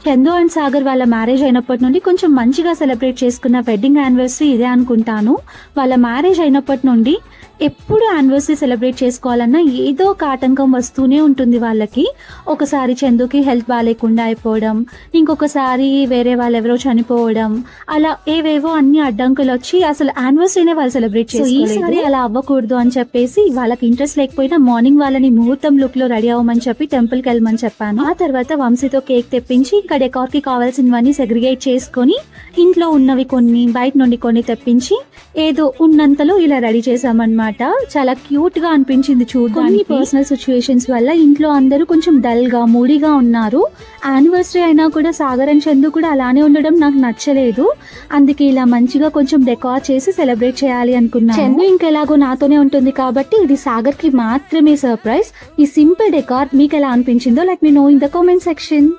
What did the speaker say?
Chandu and Sagar వాళ్ళ marriage అయినప్పటి నుండి కొంచెం మంచిగా సెలబ్రేట్ చేసుకున్న వెడ్డింగ్ యానివర్సరీ ఇదే అనుకుంటాను. వాళ్ళ మ్యారేజ్ అయినప్పటి నుండి ఎప్పుడు యానివర్సరీ సెలబ్రేట్ చేసుకోవాలన్నా ఏదో ఒక ఆటంకం వస్తూనే ఉంటుంది వాళ్ళకి. ఒకసారి చందుకి హెల్త్ బాగాలేకుండా అయిపోవడం, ఇంకొకసారి వేరే వాళ్ళు ఎవరో చనిపోవడం, అలా ఏవేవో అన్ని అడ్డంకులు వచ్చి అసలు యానివర్సరీనే వాళ్ళు సెలబ్రేట్ చేసుకోలేదు. ఈసారి అలా అవ్వకూడదు అని చెప్పేసి వాళ్ళకి ఇంట్రెస్ట్ లేకపోయినా మార్నింగ్ వాళ్ళని ముహూర్తం లుక్ లో రెడీ అవ్వమని చెప్పి టెంపుల్కి వెళ్ళమని చెప్పాను. ఆ తర్వాత వంశీతో కేక్ తెప్పించి ఇంకా డెకార్ కి కావాల్సినవన్నీ సెగ్రిగేట్ చేసుకొని ఇంట్లో ఉన్నవి కొన్ని బయట నుండి కొన్ని తెప్పించి ఏదో ఉన్నంతలో ఇలా రెడీ చేసామన్నమాట. చాలా క్యూట్ గా అనిపించింది చూడడానికి. పర్సనల్ సిచ్యువేషన్స్ వల్ల ఇంట్లో అందరూ కొంచెం డల్ గా మూడీగా ఉన్నారు. యానివర్సరీ అయినా కూడా సాగర్ అండ్ చందు కూడా అలానే ఉండడం నాకు నచ్చలేదు. అందుకే ఇలా మంచిగా కొంచెం డెకార్ చేసి సెలబ్రేట్ చేయాలి అనుకున్నాను. చందు ఇంకెలాగో నాతోనే ఉంటుంది కాబట్టి ఇది సాగర్ కి మాత్రమే సర్ప్రైజ్. ఈ సింపుల్ డెకార్ మీకు ఎలా అనిపించిందో let me know in the comment section.